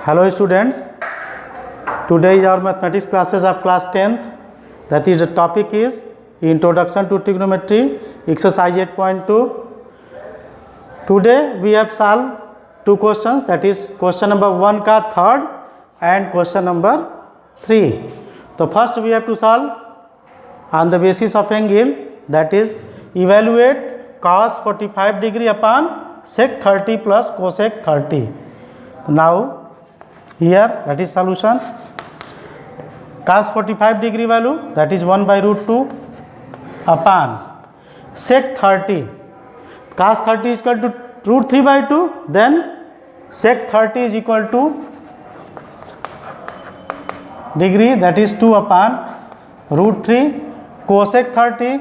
Hello students, today is our mathematics classes of class 10th. That is the topic is Introduction to Trigonometry, exercise 8.2. Today we have solved two questions, that is question number 1 का third and question number 3. So first we have to solve on the basis of angle, that is evaluate cos 45 degree upon sec 30 plus cosec 30. Now here that is solution. Cos 45 degree value, that is 1 by root 2 upon sec 30. Cos 30 is equal to root 3 by 2, then sec 30 is equal to degree, that is 2 upon root 3. Cosec 30,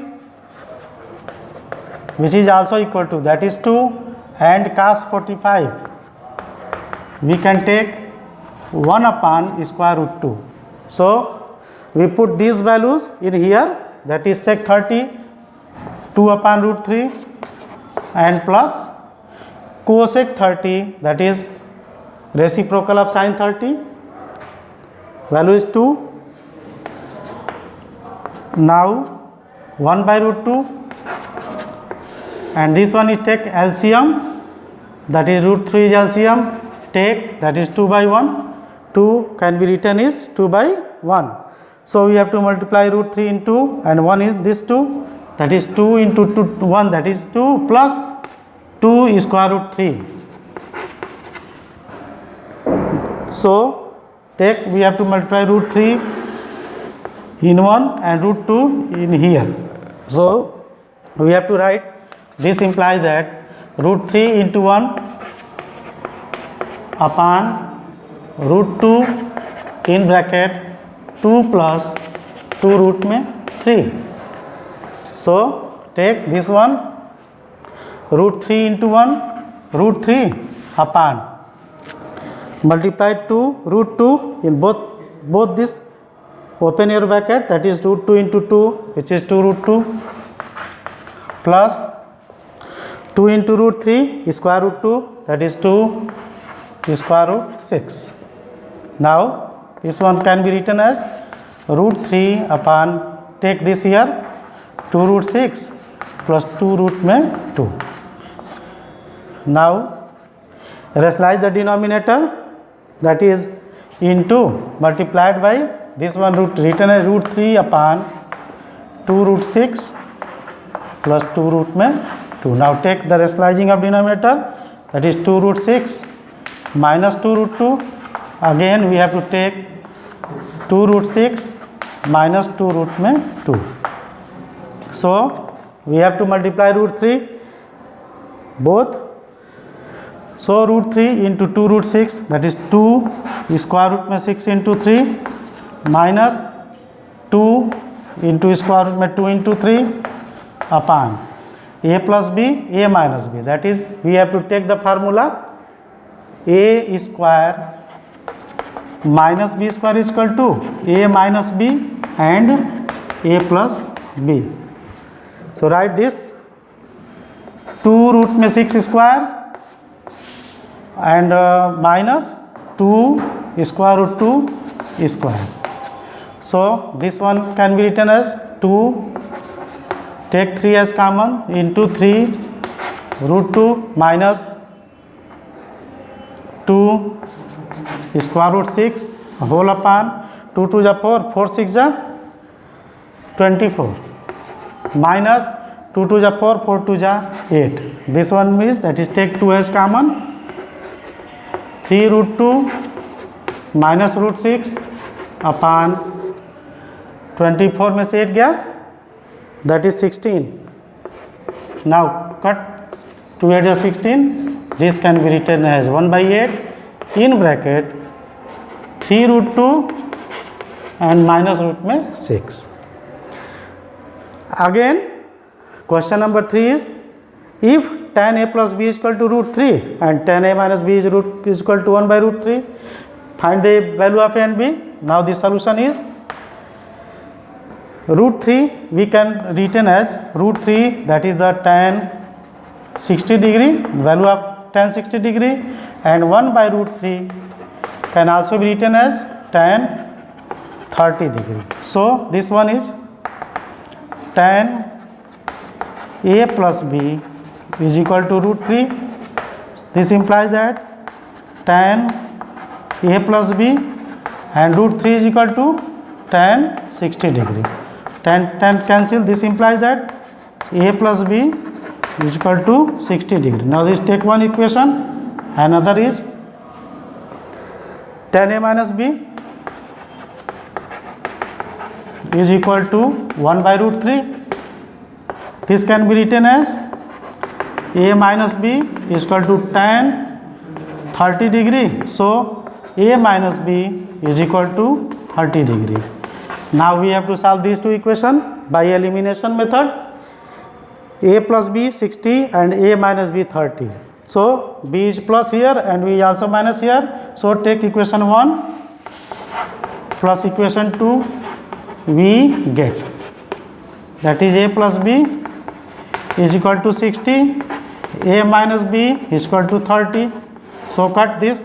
which is also equal to, that is 2, and cos 45 we can take 1 upon square root 2. So we put these values in here, that is sec 30 2 upon root 3 and plus cosec 30, that is reciprocal of sin 30, value is 2. Now 1 by root 2, and this one is take LCM, that is root 3 is LCM, take, that is 2 by 1, 2 can be written is 2 by 1. So we have to multiply root 3 into, and 1 is this 2, that is 2 into 2, 1, that is 2 plus 2 is square root 3. So take, we have to multiply root 3 in 1 and root 2 in here. So we have to write, this implies that root 3 into 1 upon root 2 in bracket 2 plus 2 root में 3. So take this one, root 3 into 1, root 3 upon multiply 2 root 2 in both this open your bracket, that is root 2 into 2, which is 2 root 2 plus 2 into root 3 square root 2, that is 2 square root 6. Now this one can be written as root 3 upon, take this here, 2 root 6 plus 2 root में 2. Now rationalize the denominator, that is into multiplied by this one root, written as root 3 upon 2 root 6 plus 2 root में 2. Now take the rationalizing of denominator, that is 2 root 6 minus 2 root 2. Again we have to take 2 root 6 minus 2 root में 2. So we have to multiply root 3 both. So root 3 into 2 root 6, that is 2 square root में 6 into 3 minus 2 into square root में 2 into 3 upon a plus b, a minus b, that is we have to take the formula a square minus b square is equal to a minus b and a plus b. So write this 2 root में 6 square and minus 2 square root 2 square. So this one can be written as 2, take 3 as common, into 3 root 2 minus 2 square root 6 whole upon 2 2 is 4, 4 6 is 24 minus 2 2 is 4, 4 2 is 8. This one means, that is take 2 as common, 3 root 2 minus root 6 upon 24 में से 8 गया, that is 16. Now cut 2 8 is 16. This can be written as 1 by 8 in bracket 3 root 2 and minus root में 6. Again question number 3 is, if tan a plus b is equal to root 3 and tan a minus b is equal to 1 by root 3, find the value of a and b. Now the solution is root 3 we can written as root 3, that is the tan 60 degree, value of tan 60 degree, and 1 by root 3 can also be written as tan 30 degree. So this one is tan a plus b is equal to root 3. This implies that tan a plus b and root 3 is equal to tan 60 degree. Tan cancel. This implies that a plus b is equal to 60 degree. Now this take one equation. Another is tan a minus b is equal to 1 by root 3. This can be written as a minus b is equal to tan 30 degree. So a minus b is equal to 30 degree. Now we have to solve these two equations by elimination method. A plus b 60 and a minus b 30. So b is plus here and b is also minus here. So take equation 1 plus equation 2, we get that is a plus b is equal to 60, a minus b is equal to 30. So cut this,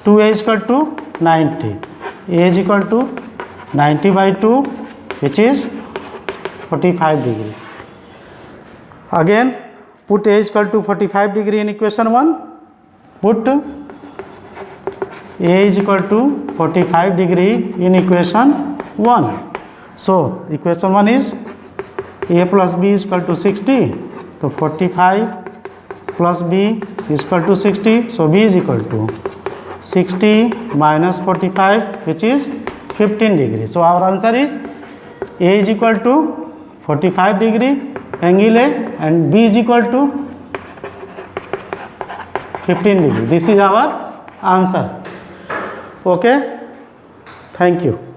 2a is equal to 90, a is equal to 90 by 2 which is 45 degree. Again put a is equal to 45 degree in equation 1, put a is equal to 45 degree in equation 1. So equation 1 is a plus b is equal to 60, so 45 plus b is equal to 60, so b is equal to 60 minus 45 which is 15 degree. So our answer is a is equal to 45 degree angle A and b is equal to 15 degree. This is our answer. Okay, thank you.